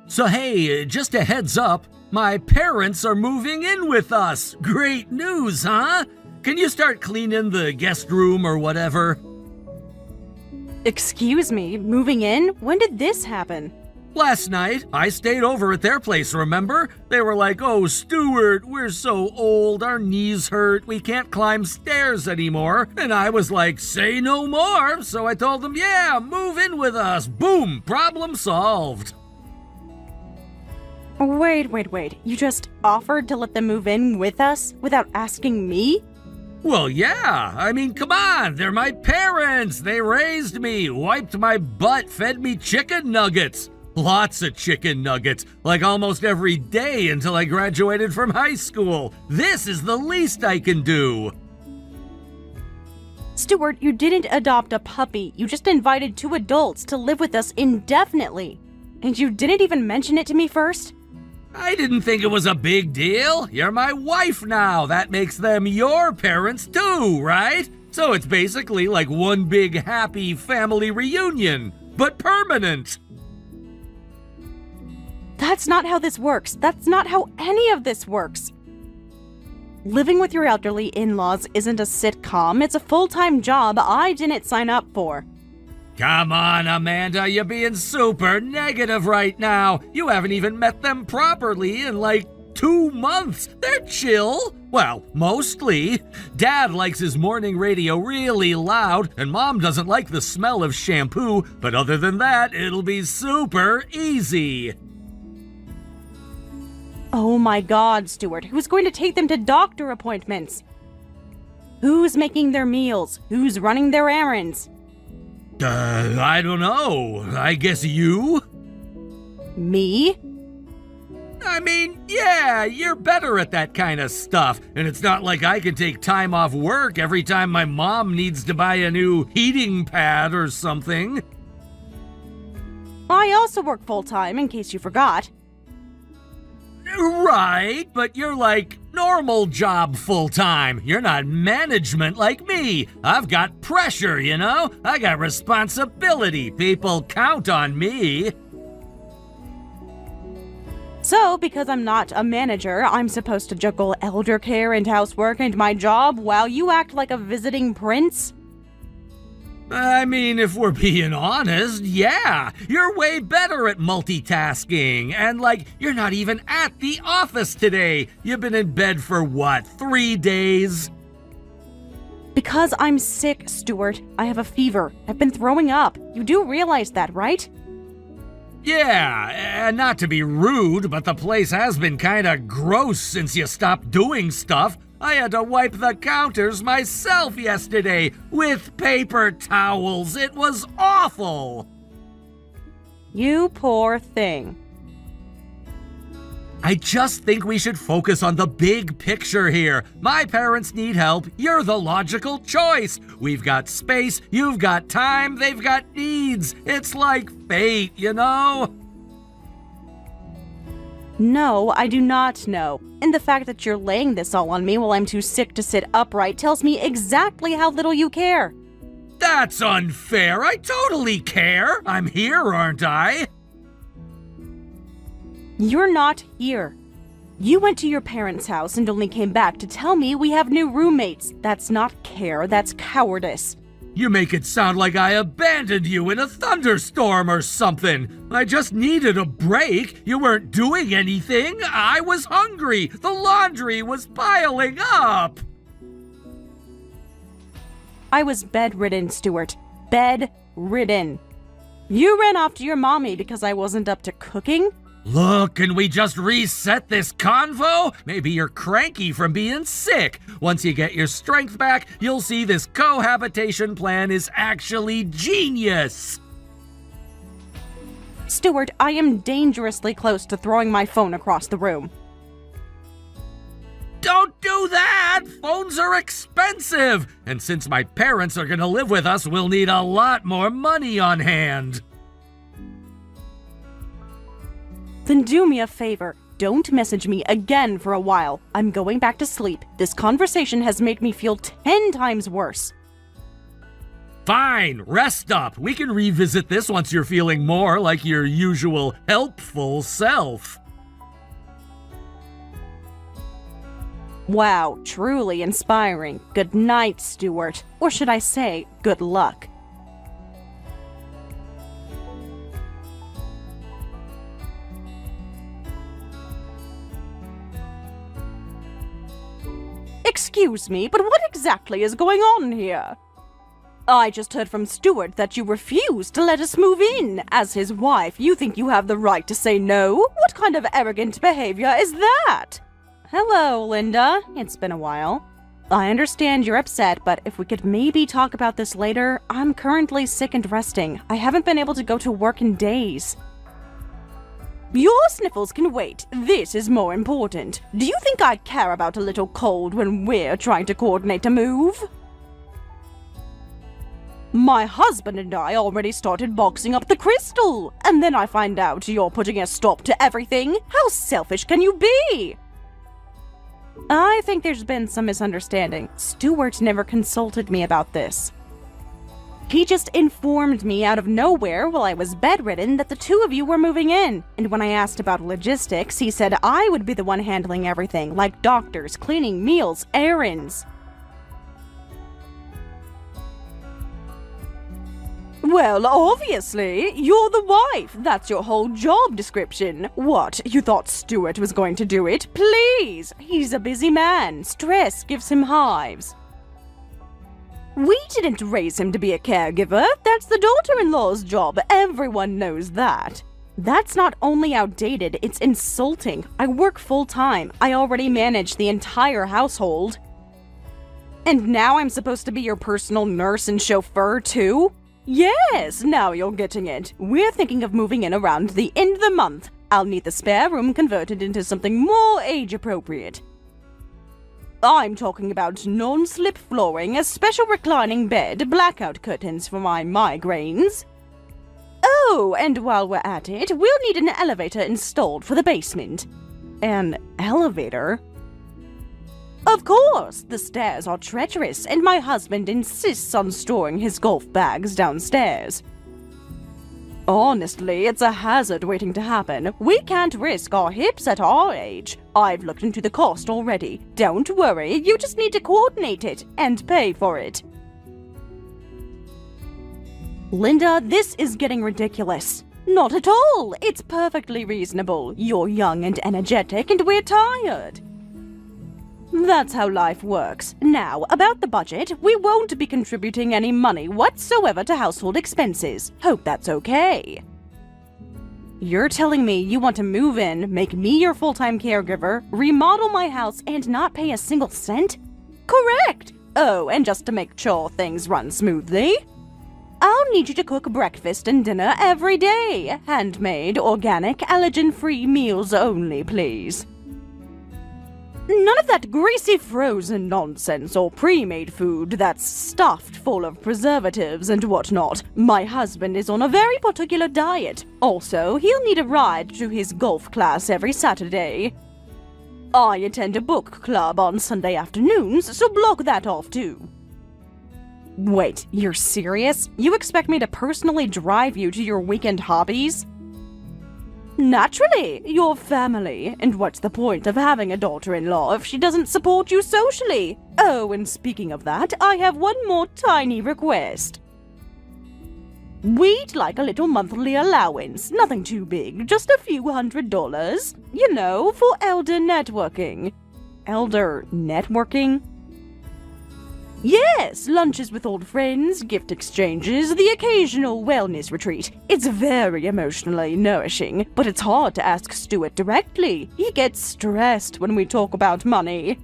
So hey, just a heads up, my parents are moving in with us. Great news, huh? Can you start cleaning the guest room or whatever? Excuse me, moving in? When did this happen? Last night, I stayed over at their place, remember? They were like, "Oh, Stuart, we're so old, our knees hurt, we can't climb stairs anymore." And I was like, "Say no more." So I told them, "Yeah, move in with us." Boom, problem solved. Wait. You just offered to let them move in with us without asking me? Well, yeah. I mean, come on. They're my parents. They raised me, wiped my butt, fed me chicken nuggets. Lots of chicken nuggets, like almost every day until I graduated from high school. This is the least I can do. Stuart, you didn't adopt a puppy. You just invited 2 adults to live with us indefinitely. And you didn't even mention it to me first? I didn't think it was a big deal. You're my wife now. That makes them your parents too, right? So it's basically like one big happy family reunion, but permanent. That's not how this works. That's not how any of this works. Living with your elderly in-laws isn't a sitcom. It's a full-time job I didn't sign up for. Come on, Amanda, you're being super negative right now. You haven't even met them properly in like 2 months. They're chill. Well, mostly. Dad likes his morning radio really loud, and Mom doesn't like the smell of shampoo, but other than that, it'll be super easy. Oh my God, Stuart, who's going to take them to doctor appointments? Who's making their meals? Who's running their errands? I don't know. I guess you? Me? I mean, yeah, you're better at that kind of stuff, and it's not like I can take time off work every time my mom needs to buy a new heating pad or something. I also work full-time, in case you forgot. Right, but you're like normal job full-time. You're not management like me. I've got pressure, you know? I got responsibility. People count on me. So, because I'm not a manager, I'm supposed to juggle elder care and housework and my job while you act like a visiting prince? I mean, if we're being honest, yeah, you're way better at multitasking, and like, you're not even at the office today. You've been in bed for what, 3 days? Because I'm sick, Stuart. I have a fever. I've been throwing up. You do realize that, right? Yeah, and not to be rude, but the place has been kinda gross since you stopped doing stuff. I had to wipe the counters myself yesterday with paper towels. It was awful. You poor thing. I just think we should focus on the big picture here. My parents need help. You're the logical choice. We've got space, you've got time, they've got needs. It's like fate, you know? No, I do not know. And the fact that you're laying this all on me while I'm too sick to sit upright tells me exactly how little you care. That's unfair. I totally care. I'm here, aren't I? You're not here. You went to your parents' house and only came back to tell me we have new roommates. That's not care, that's cowardice. You make it sound like I abandoned you in a thunderstorm or something. I just needed a break. You weren't doing anything. I was hungry. The laundry was piling up. I was bedridden, Stuart. Bedridden. You ran off to your mommy because I wasn't up to cooking? Look, can we just reset this convo? Maybe you're cranky from being sick. Once you get your strength back, you'll see this cohabitation plan is actually genius. Stuart, I am dangerously close to throwing my phone across the room. Don't do that! Phones are expensive! And since my parents are gonna live with us, we'll need a lot more money on hand. Then do me a favor. Don't message me again for a while. I'm going back to sleep. This conversation has made me feel 10 times worse. Fine, rest up. We can revisit this once you're feeling more like your usual helpful self. Wow, truly inspiring. Good night, Stuart. Or should I say, good luck. Excuse me, but what exactly is going on here? I just heard from Stuart that you refuse to let us move in. As his wife, you think you have the right to say no? What kind of arrogant behavior is that? Hello, Linda. It's been a while. I understand you're upset, but if we could maybe talk about this later, I'm currently sick and resting. I haven't been able to go to work in days. Your sniffles can wait. This is more important. Do you think I care about a little cold when we're trying to coordinate a move? My husband and I already started boxing up the crystal, and then I find out you're putting a stop to everything? How selfish can you be? I think there's been some misunderstanding. Stuart never consulted me about this. He just informed me out of nowhere while I was bedridden that the two of you were moving in, and when I asked about logistics, he said I would be the one handling everything, like doctors, cleaning, meals, errands. Well, obviously, you're the wife. That's your whole job description. What, you thought Stuart was going to do it? Please! He's a busy man. Stress gives him hives. We didn't raise him to be a caregiver. That's the daughter-in-law's job. Everyone knows that. That's not only outdated, it's insulting. I work full-time. I already manage the entire household. And now I'm supposed to be your personal nurse and chauffeur, too? Yes, now you're getting it. We're thinking of moving in around the end of the month. I'll need the spare room converted into something more age-appropriate. I'm talking about non-slip flooring, a special reclining bed, blackout curtains for my migraines. Oh, and while we're at it, we'll need an elevator installed for the basement. An elevator? Of course! The stairs are treacherous, and my husband insists on storing his golf bags downstairs. Honestly, it's a hazard waiting to happen. We can't risk our hips at our age. I've looked into the cost already. Don't worry, you just need to coordinate it and pay for it. Linda, this is getting ridiculous. Not at all. It's perfectly reasonable. You're young and energetic, and we're tired. That's how life works. Now, about the budget, we won't be contributing any money whatsoever to household expenses. Hope that's okay. You're telling me you want to move in, make me your full-time caregiver, remodel my house, and not pay a single cent? Correct! Oh, and just to make sure things run smoothly, I'll need you to cook breakfast and dinner every day. Handmade, organic, allergen-free meals only, please. None of that greasy frozen nonsense or pre-made food that's stuffed full of preservatives and whatnot. My husband is on a very particular diet. Also, he'll need a ride to his golf class every Saturday. I attend a book club on Sunday afternoons, so block that off too. Wait, you're serious? You expect me to personally drive you to your weekend hobbies? Naturally, your family. And what's the point of having a daughter-in-law if she doesn't support you socially? Oh, and speaking of that, I have one more tiny request. We'd like a little monthly allowance. Nothing too big, just a few $100. You know, for elder networking. Elder networking? Yes, lunches with old friends, gift exchanges, the occasional wellness retreat. It's very emotionally nourishing, but it's hard to ask Stuart directly. He gets stressed when we talk about money.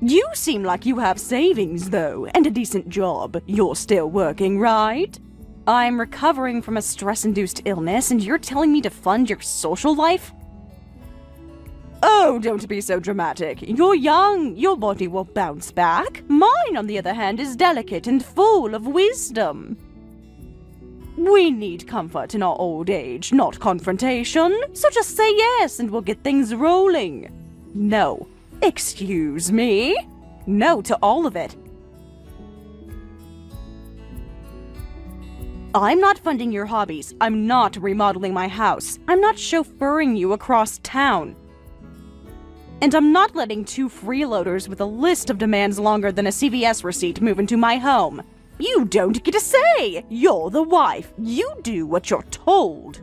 You seem like you have savings, though, and a decent job. You're still working, right? I'm recovering from a stress-induced illness, and you're telling me to fund your social life? Oh, don't be so dramatic. You're young. Your body will bounce back. Mine, on the other hand, is delicate and full of wisdom. We need comfort in our old age, not confrontation. So just say yes and we'll get things rolling. No. Excuse me? No to all of it. I'm not funding your hobbies. I'm not remodeling my house. I'm not chauffeuring you across town. And I'm not letting two freeloaders with a list of demands longer than a CVS receipt move into my home. You don't get a say! You're the wife. You do what you're told.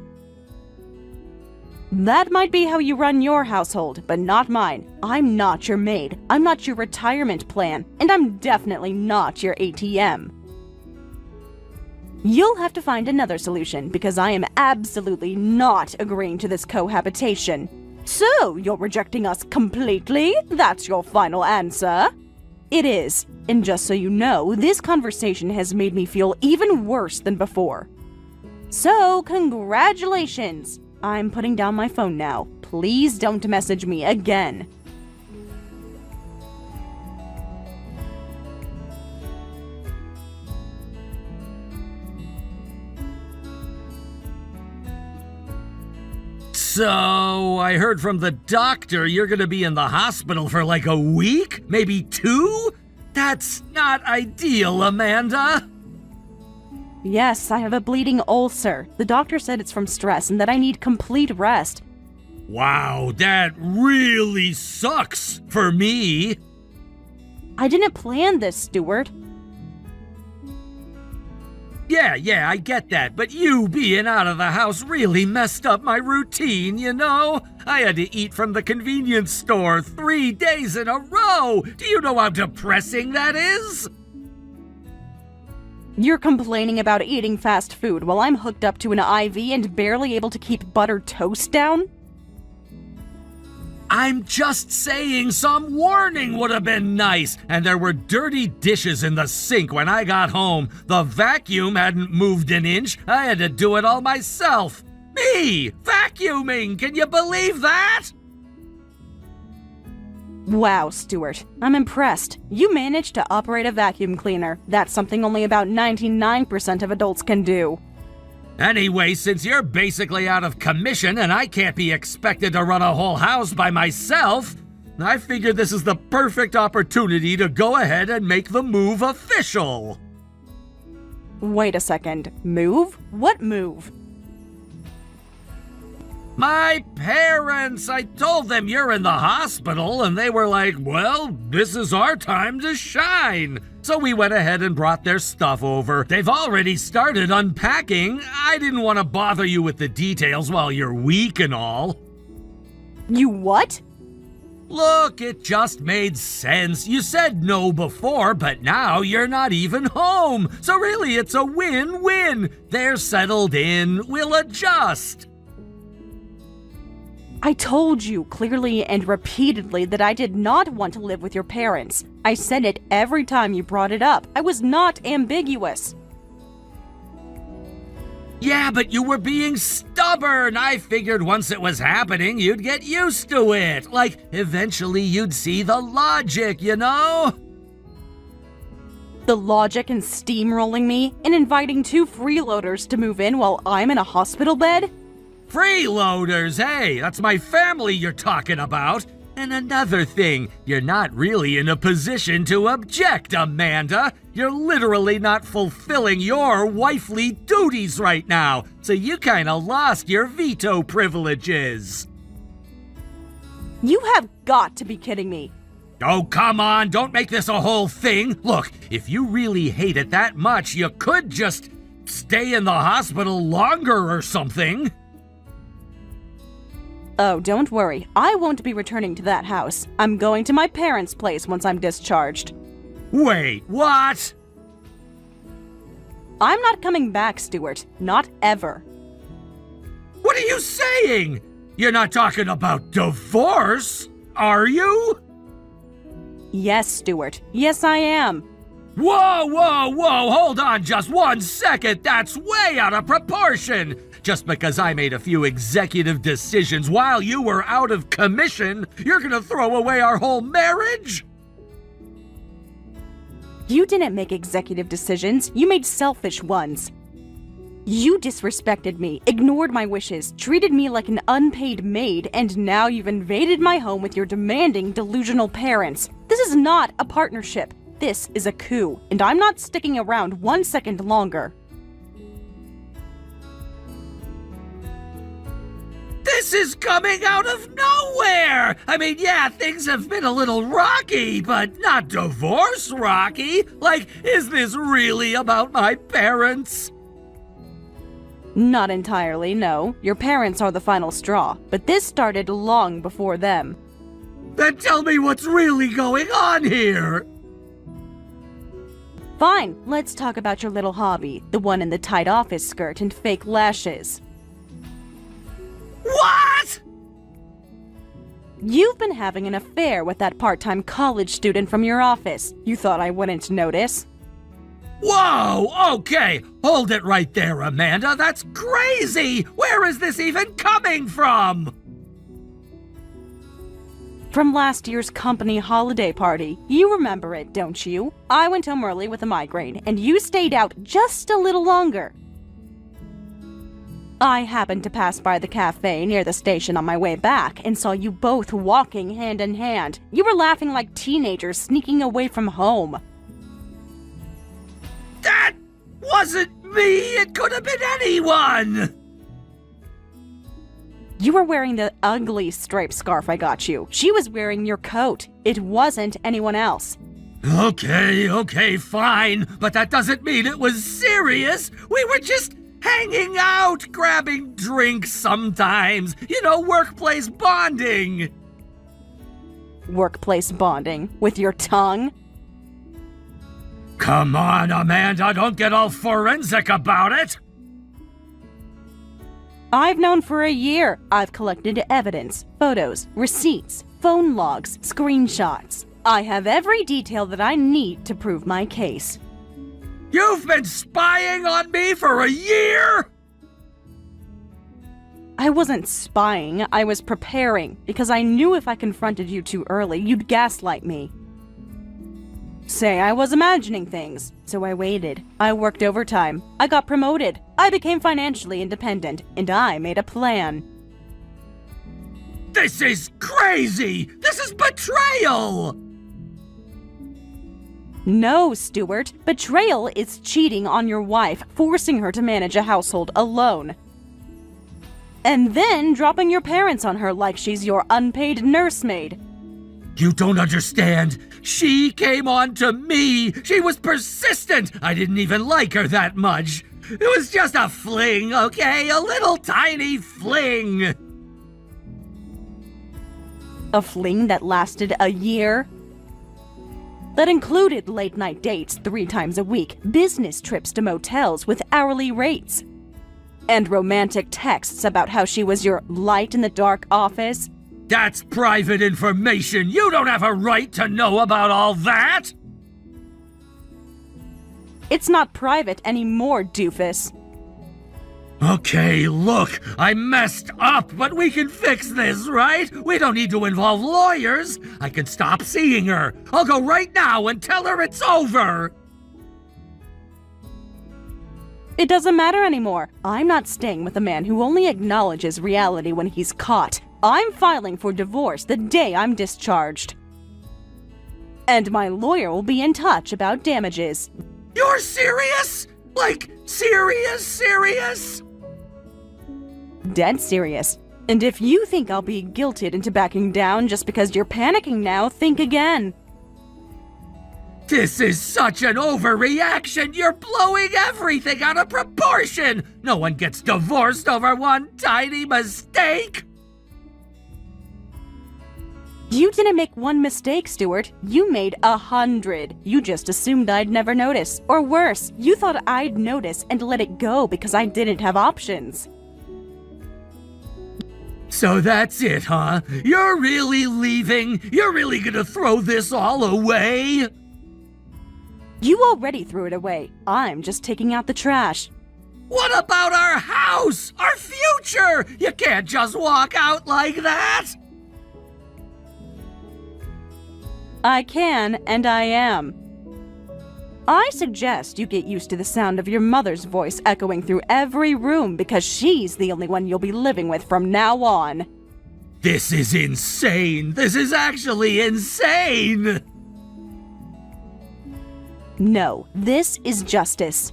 That might be how you run your household, but not mine. I'm not your maid. I'm not your retirement plan. And I'm definitely not your ATM. You'll have to find another solution, because I am absolutely not agreeing to this cohabitation. So, you're rejecting us completely? That's your final answer? It is. And just so you know, this conversation has made me feel even worse than before. So, congratulations! I'm putting down my phone now. Please don't message me again. So, I heard from the doctor you're gonna be in the hospital for like a week? Maybe 2? That's not ideal, Amanda. Yes, I have a bleeding ulcer. The doctor said it's from stress and that I need complete rest. Wow, that really sucks for me. I didn't plan this, Stuart. Yeah, I get that, but you being out of the house really messed up my routine, you know? I had to eat from the convenience store 3 days in a row. Do you know how depressing that is? You're complaining about eating fast food while I'm hooked up to an IV and barely able to keep buttered toast down? I'm just saying some warning would have been nice. And there were dirty dishes in the sink when I got home. The vacuum hadn't moved an inch. I had to do it all myself. Me, vacuuming, can you believe that? Wow, Stuart, I'm impressed. You managed to operate a vacuum cleaner. That's something only about 99% of adults can do. Anyway, since you're basically out of commission and I can't be expected to run a whole house by myself, I figured this is the perfect opportunity to go ahead and make the move official. Wait a second. Move? What move? My parents! I told them you're in the hospital, and they were like, well, this is our time to shine. So we went ahead and brought their stuff over. They've already started unpacking. I didn't want to bother you with the details while you're weak and all. You what? Look, it just made sense. You said no before, but now you're not even home. So really, it's a win-win. They're settled in. We'll adjust. I told you clearly and repeatedly that I did not want to live with your parents. I said it every time you brought it up. I was not ambiguous. Yeah, but you were being stubborn. I figured once it was happening, you'd get used to it. Like, eventually you'd see the logic, you know? The logic in steamrolling me and inviting two freeloaders to move in while I'm in a hospital bed? Freeloaders, hey, that's my family you're talking about. And another thing, you're not really in a position to object, Amanda. You're literally not fulfilling your wifely duties right now, so you kinda lost your veto privileges. You have got to be kidding me. Oh, come on, don't make this a whole thing. Look, if you really hate it that much, you could just stay in the hospital longer or something. Oh, don't worry. I won't be returning to that house. I'm going to my parents' place once I'm discharged. Wait, what? I'm not coming back, Stuart. Not ever. What are you saying? You're not talking about divorce, are you? Yes, Stuart. Yes, I am. Whoa, hold on just 1 second. That's way out of proportion. Just because I made a few executive decisions while you were out of commission, you're gonna throw away our whole marriage? You didn't make executive decisions. You made selfish ones. You disrespected me, ignored my wishes, treated me like an unpaid maid, and now you've invaded my home with your demanding, delusional parents. This is not a partnership. This is a coup, and I'm not sticking around 1 second longer. This is coming out of nowhere! I mean, yeah, things have been a little rocky, but not divorce rocky. Like, is this really about my parents? Not entirely, no. Your parents are the final straw, but this started long before them. Then tell me what's really going on here! Fine, let's talk about your little hobby, the one in the tight office skirt and fake lashes. What?! You've been having an affair with that part-time college student from your office. You thought I wouldn't notice? Whoa! Okay, hold it right there, Amanda. That's crazy! Where is this even coming from? From last year's company holiday party. You remember it, don't you? I went home early with a migraine, and you stayed out just a little longer. I happened to pass by the cafe near the station on my way back and saw you both walking hand in hand. You were laughing like teenagers sneaking away from home. That wasn't me! It could have been anyone! You were wearing the ugly striped scarf I got you. She was wearing your coat. It wasn't anyone else. Okay, fine. But that doesn't mean it was serious. We were just hanging out, grabbing drinks sometimes. You know, workplace bonding. Workplace bonding? With your tongue? Come on, Amanda, don't get all forensic about it. I've known for a year. I've collected evidence, photos, receipts, phone logs, screenshots. I have every detail that I need to prove my case. You've been spying on me for a year? I wasn't spying, I was preparing, because I knew if I confronted you too early, you'd gaslight me. Say I was imagining things, so I waited. I worked overtime. I got promoted. I became financially independent, and I made a plan. This is crazy! This is betrayal! No, Stuart. Betrayal is cheating on your wife, forcing her to manage a household alone. And then dropping your parents on her like she's your unpaid nursemaid. You don't understand. She came on to me. She was persistent. I didn't even like her that much. It was just a fling, okay? A little tiny fling. A fling that lasted a year? That included late-night dates 3 times a week, business trips to motels with hourly rates, and romantic texts about how she was your light in the dark office. That's private information. You don't have a right to know about all that. It's not private anymore, doofus. Okay, look, I messed up, but we can fix this, right? We don't need to involve lawyers. I can stop seeing her. I'll go right now and tell her it's over. It doesn't matter anymore. I'm not staying with a man who only acknowledges reality when he's caught. I'm filing for divorce the day I'm discharged. And my lawyer will be in touch about damages. You're serious? Like, serious? Dead serious. And if you think I'll be guilted into backing down just because you're panicking now, think again. This is such an overreaction. You're blowing everything out of proportion. No one gets divorced over one tiny mistake. You didn't make one mistake, Stuart. You made 100. You just assumed I'd never notice. Or worse, you thought I'd notice and let it go because I didn't have options. So that's it, huh? You're really leaving? You're really gonna throw this all away? You already threw it away. I'm just taking out the trash. What about our house? Our future? You can't just walk out like that! I can, and I am. I suggest you get used to the sound of your mother's voice echoing through every room because she's the only one you'll be living with from now on. This is insane! This is actually insane! No, this is justice.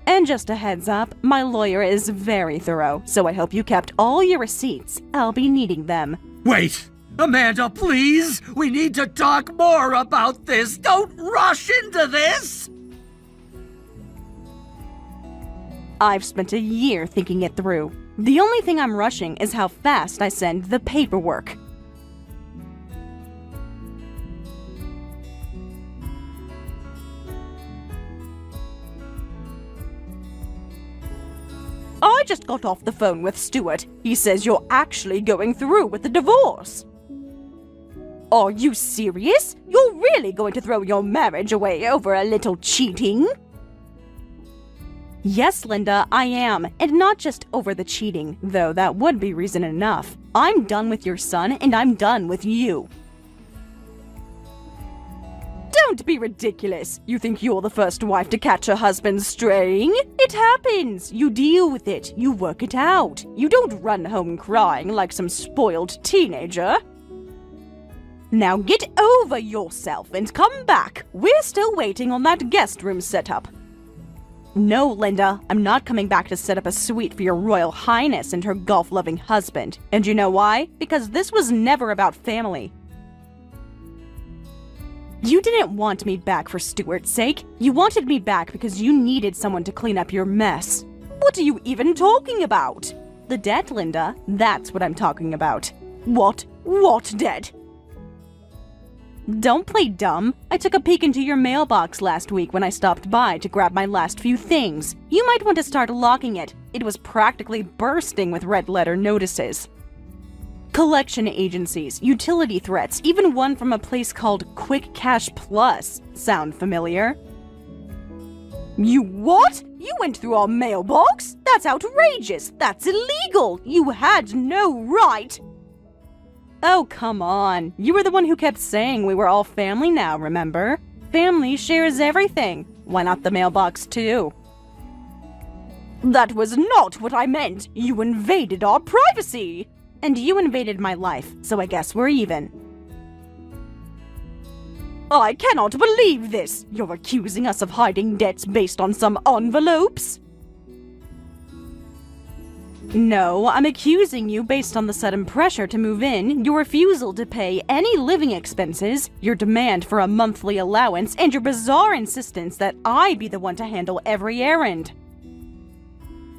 And just a heads up, my lawyer is very thorough, so I hope you kept all your receipts. I'll be needing them. Wait! Amanda, please! We need to talk more about this! Don't rush into this! I've spent a year thinking it through. The only thing I'm rushing is how fast I send the paperwork. I just got off the phone with Stuart. He says you're actually going through with the divorce. Are you serious? You're really going to throw your marriage away over a little cheating? Yes, Linda, I am. And not just over the cheating, though that would be reason enough. I'm done with your son, and I'm done with you. Don't be ridiculous. You think you're the first wife to catch her husband straying? It happens. You deal with it. You work it out. You don't run home crying like some spoiled teenager. Now get over yourself and come back. We're still waiting on that guest room setup. No, Linda, I'm not coming back to set up a suite for your Royal Highness and her golf-loving husband. And you know why? Because this was never about family. You didn't want me back for Stuart's sake. You wanted me back because you needed someone to clean up your mess. What are you even talking about? The debt, Linda. That's what I'm talking about. What? What debt? Don't play dumb. I took a peek into your mailbox last week when I stopped by to grab my last few things. You might want to start locking it. It was practically bursting with red letter notices. Collection agencies, utility threats, even one from a place called Quick Cash Plus. Sound familiar? You what? You went through our mailbox? That's outrageous! That's illegal! You had no right! Oh, come on. You were the one who kept saying we were all family now, remember? Family shares everything. Why not the mailbox, too? That was not what I meant. You invaded our privacy. And you invaded my life, so I guess we're even. I cannot believe this. You're accusing us of hiding debts based on some envelopes? No, I'm accusing you based on the sudden pressure to move in, your refusal to pay any living expenses, your demand for a monthly allowance, and your bizarre insistence that I be the one to handle every errand.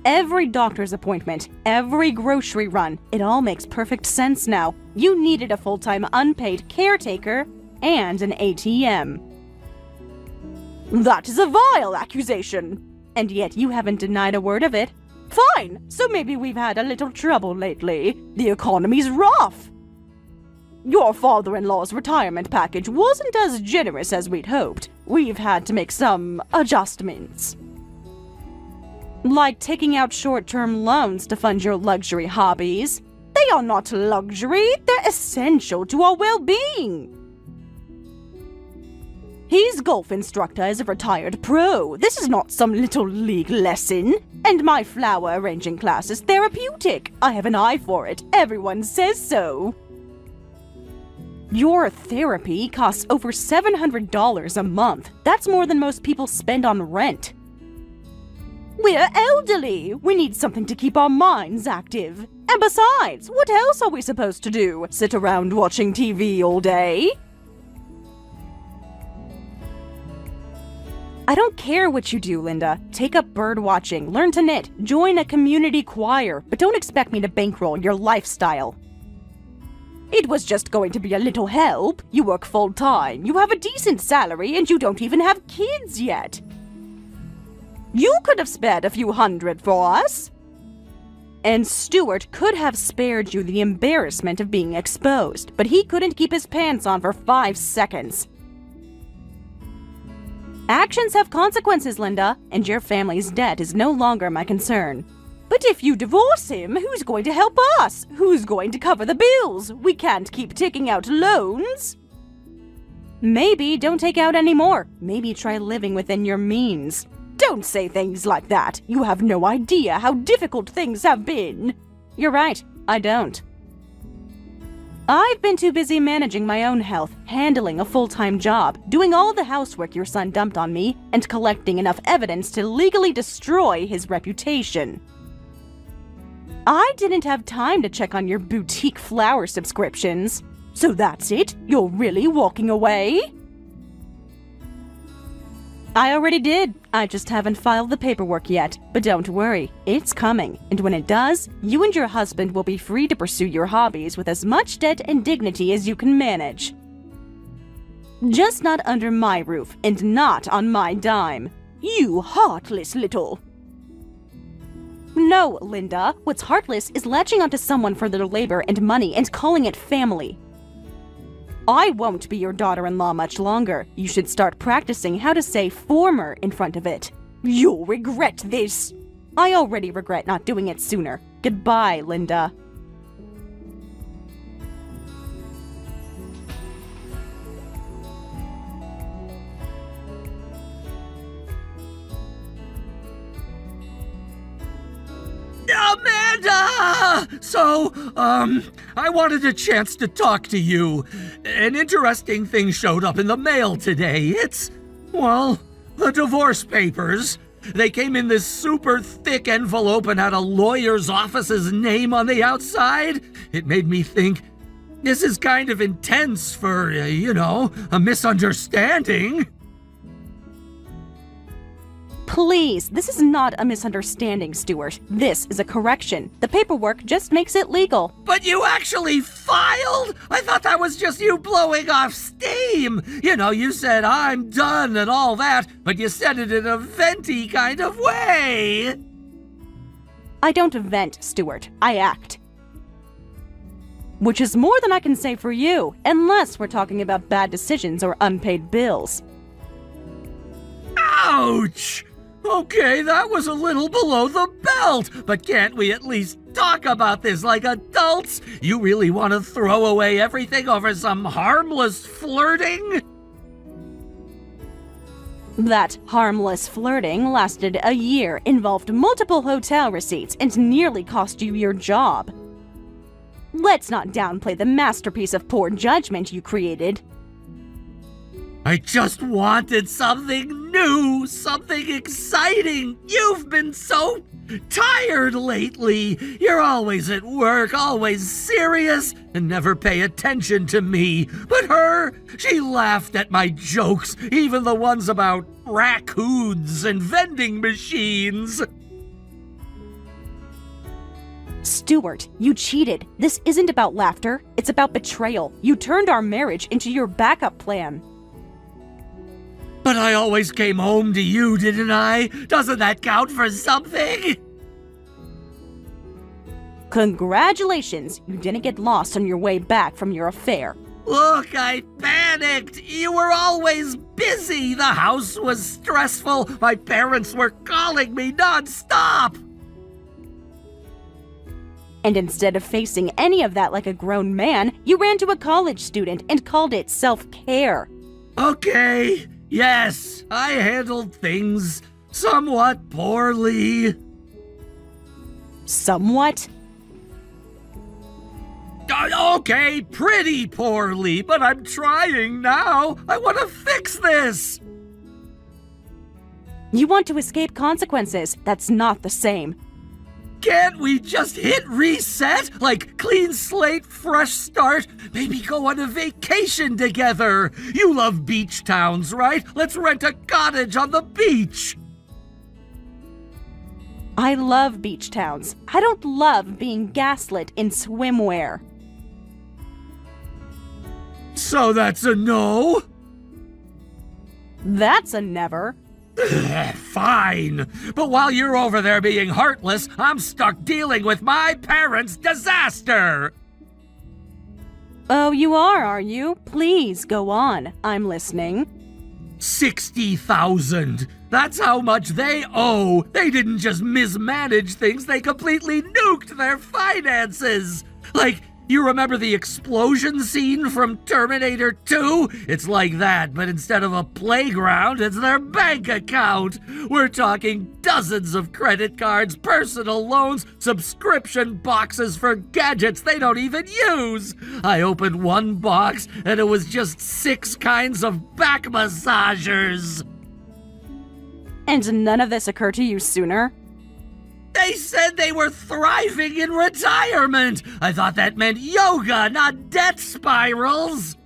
Every doctor's appointment, every grocery run, it all makes perfect sense now. You needed a full-time unpaid caretaker and an ATM. That is a vile accusation! And yet you haven't denied a word of it. Fine, so maybe we've had a little trouble lately. The economy's rough. Your father-in-law's retirement package wasn't as generous as we'd hoped. We've had to make some adjustments. Like taking out short-term loans to fund your luxury hobbies. They are not luxury, they're essential to our well-being. His golf instructor is a retired pro. This is not some little league lesson. And my flower arranging class is therapeutic. I have an eye for it. Everyone says so. Your therapy costs over $700 a month. That's more than most people spend on rent. We're elderly. We need something to keep our minds active. And besides, what else are we supposed to do? Sit around watching TV all day? I don't care what you do, Linda. Take up bird watching, learn to knit, join a community choir, but don't expect me to bankroll your lifestyle. It was just going to be a little help. You work full-time, you have a decent salary, and you don't even have kids yet. You could have spared a few hundred for us. And Stuart could have spared you the embarrassment of being exposed, but he couldn't keep his pants on for 5 seconds. Actions have consequences, Linda, and your family's debt is no longer my concern. But if you divorce him, who's going to help us? Who's going to cover the bills? We can't keep taking out loans. Maybe don't take out any more. Maybe try living within your means. Don't say things like that. You have no idea how difficult things have been. You're right, I don't. I've been too busy managing my own health, handling a full-time job, doing all the housework your son dumped on me, and collecting enough evidence to legally destroy his reputation. I didn't have time to check on your boutique flower subscriptions. So that's it? You're really walking away? I already did. I just haven't filed the paperwork yet. But don't worry, it's coming. And when it does, you and your husband will be free to pursue your hobbies with as much debt and dignity as you can manage. Just not under my roof and not on my dime. You heartless little... No, Linda. What's heartless is latching onto someone for their labor and money and calling it family. I won't be your daughter-in-law much longer. You should start practicing how to say former in front of it. You'll regret this. I already regret not doing it sooner. Goodbye, Linda. Amanda! So, I wanted a chance to talk to you. An interesting thing showed up in the mail today. It's, well, the divorce papers. They came in this super thick envelope and had a lawyer's office's name on the outside. It made me think, this is kind of intense for, a misunderstanding. Please, this is not a misunderstanding, Stuart. This is a correction. The paperwork just makes it legal. But you actually filed? I thought that was just you blowing off steam. You said, I'm done and all that, but you said it in a venti kind of way. I don't vent, Stuart. I act. Which is more than I can say for you, unless we're talking about bad decisions or unpaid bills. Ouch! Okay, that was a little below the belt, but can't we at least talk about this like adults? You really want to throw away everything over some harmless flirting? That harmless flirting lasted a year, involved multiple hotel receipts, and nearly cost you your job. Let's not downplay the masterpiece of poor judgment you created. I just wanted something new, something exciting. You've been so tired lately. You're always at work, always serious, and never pay attention to me. But her, she laughed at my jokes, even the ones about raccoons and vending machines. Stuart, you cheated. This isn't about laughter. It's about betrayal. You turned our marriage into your backup plan. But I always came home to you, didn't I? Doesn't that count for something? Congratulations, you didn't get lost on your way back from your affair. Look, I panicked. You were always busy. The house was stressful. My parents were calling me nonstop. And instead of facing any of that like a grown man, you ran to a college student and called it self-care. Okay. Yes, I handled things somewhat poorly. Somewhat? Okay, pretty poorly, but I'm trying now. I want to fix this. You want to escape consequences. That's not the same. Can't we just hit reset? Like clean slate, fresh start? Maybe go on a vacation together. You love beach towns, right? Let's rent a cottage on the beach. I love beach towns. I don't love being gaslit in swimwear. So that's a no? That's a never. Fine. But while you're over there being heartless, I'm stuck dealing with my parents' disaster. Oh, you are you? Please, go on. I'm listening. 60,000. That's how much they owe. They didn't just mismanage things, they completely nuked their finances. Like, You remember the explosion scene from Terminator 2? It's like that, but instead of a playground, it's their bank account. We're talking dozens of credit cards, personal loans, subscription boxes for gadgets they don't even use. I opened one box, and it was just 6 kinds of back massagers. And none of this occurred to you sooner? They said they were thriving in retirement. I thought that meant yoga, not death spirals.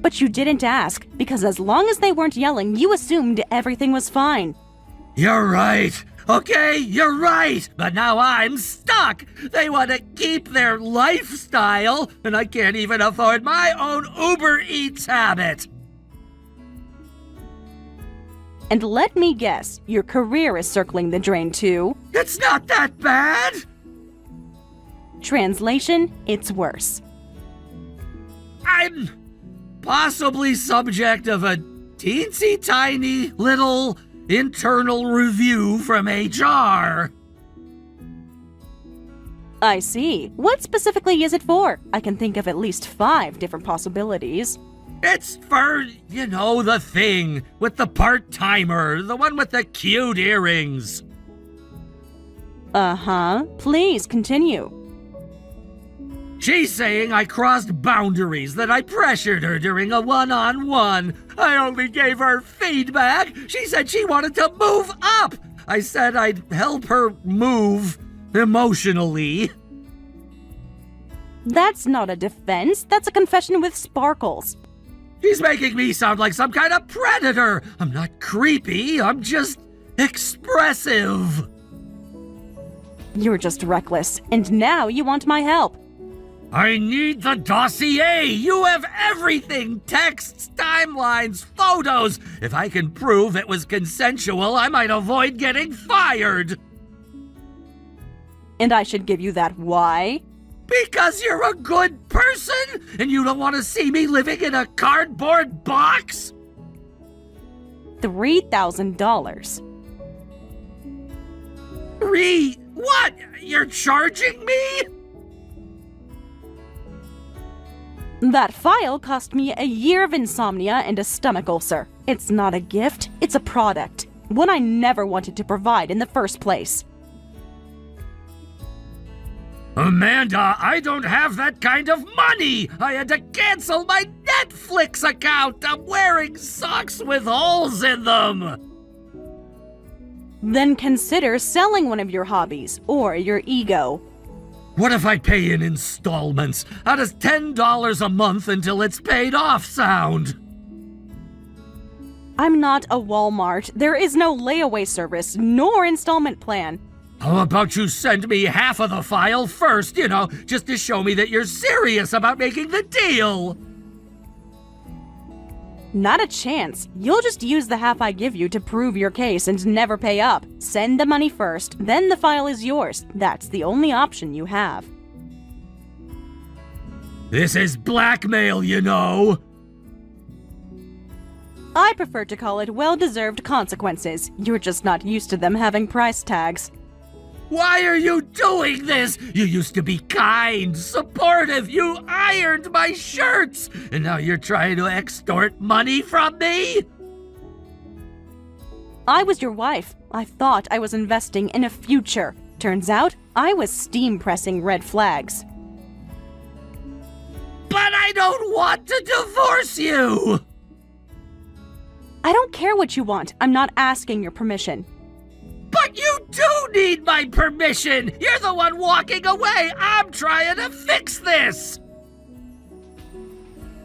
But you didn't ask, because as long as they weren't yelling, you assumed everything was fine. You're right. Okay, you're right. But now I'm stuck. They want to keep their lifestyle, and I can't even afford my own Uber Eats habit. And let me guess, your career is circling the drain too. It's not that bad. Translation, it's worse. I'm possibly subject of a teensy tiny little internal review from HR. I see. What specifically is it for? I can think of at least 5 different possibilities. It's for, the thing with the part-timer, the one with the cute earrings. Uh-huh. Please continue. She's saying I crossed boundaries, that I pressured her during a one-on-one. I only gave her feedback. She said she wanted to move up. I said I'd help her move emotionally. That's not a defense. That's a confession with sparkles. She's making me sound like some kind of predator. I'm not creepy, I'm just expressive. You're just reckless, and now you want my help. I need the dossier. You have everything. Texts, timelines, photos. If I can prove it was consensual, I might avoid getting fired. And I should give you that why? Because you're a good person and you don't want to see me living in a cardboard box? $3,000. What? You're charging me? That file cost me a year of insomnia and a stomach ulcer. It's not a gift, it's a product. One I never wanted to provide in the first place. Amanda, I don't have that kind of money! I had to cancel my Netflix account! I'm wearing socks with holes in them! Then consider selling one of your hobbies, or your ego. What if I pay in installments? How does $10 a month until it's paid off sound? I'm not a Walmart. There is no layaway service, nor installment plan. How about you send me half of the file first, just to show me that you're serious about making the deal? Not a chance. You'll just use the half I give you to prove your case and never pay up. Send the money first, then the file is yours. That's the only option you have. This is blackmail, I prefer to call it well-deserved consequences. You're just not used to them having price tags. Why are you doing this? You used to be kind, supportive, you ironed my shirts, and now you're trying to extort money from me? I was your wife. I thought I was investing in a future. Turns out, I was steam-pressing red flags. But I don't want to divorce you! I don't care what you want. I'm not asking your permission. But you do need my permission! You're the one walking away! I'm trying to fix this!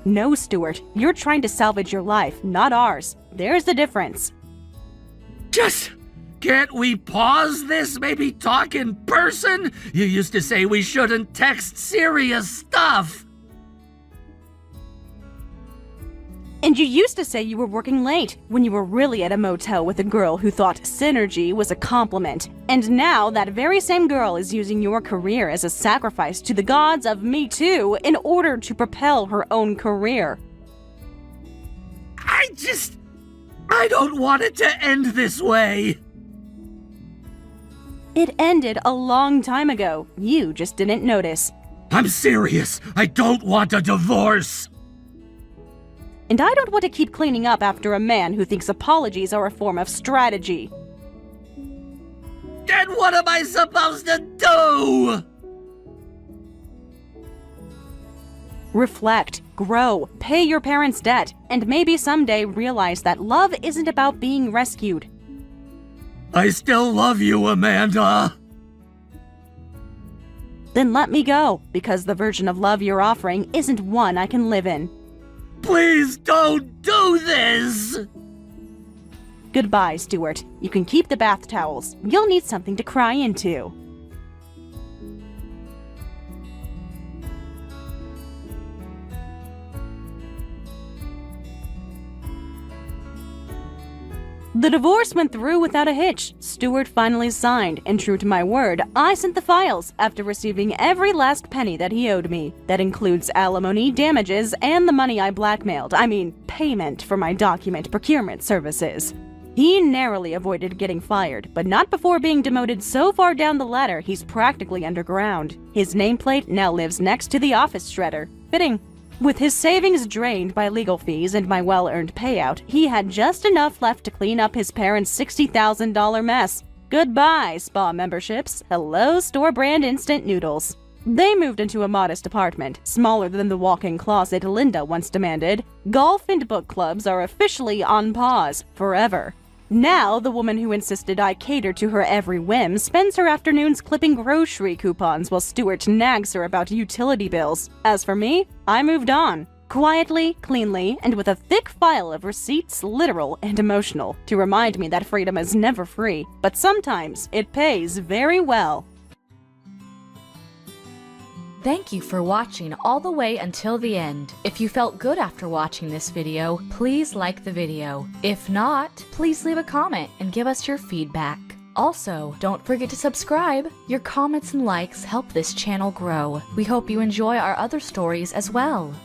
No, Stuart. You're trying to salvage your life, not ours. There's the difference. Can't we pause this? Maybe talk in person? You used to say we shouldn't text serious stuff. And you used to say you were working late, when you were really at a motel with a girl who thought synergy was a compliment. And now that very same girl is using your career as a sacrifice to the gods of Me Too in order to propel her own career. I don't want it to end this way. It ended a long time ago. You just didn't notice. I'm serious. I don't want a divorce. And I don't want to keep cleaning up after a man who thinks apologies are a form of strategy. Then what am I supposed to do? Reflect, grow, pay your parents' debt, and maybe someday realize that love isn't about being rescued. I still love you, Amanda. Then let me go, because the version of love you're offering isn't one I can live in. Please don't do this! Goodbye, Stuart. You can keep the bath towels. You'll need something to cry into. The divorce went through without a hitch. Stuart finally signed, and true to my word, I sent the files after receiving every last penny that he owed me. That includes alimony, damages, and the money I blackmailed. Payment for my document procurement services. He narrowly avoided getting fired, but not before being demoted so far down the ladder he's practically underground. His nameplate now lives next to the office shredder. Fitting. With his savings drained by legal fees and my well-earned payout, he had just enough left to clean up his parents' $60,000 mess. Goodbye, spa memberships. Hello, store-brand instant noodles. They moved into a modest apartment, smaller than the walk-in closet Linda once demanded. Golf and book clubs are officially on pause, forever. Now, the woman who insisted I cater to her every whim spends her afternoons clipping grocery coupons while Stuart nags her about utility bills. As for me, I moved on. Quietly, cleanly, and with a thick file of receipts, literal and emotional, to remind me that freedom is never free, but sometimes it pays very well. Thank you for watching all the way until the end. If you felt good after watching this video, please like the video. If not, please leave a comment and give us your feedback. Also, don't forget to subscribe. Your comments and likes help this channel grow. We hope you enjoy our other stories as well.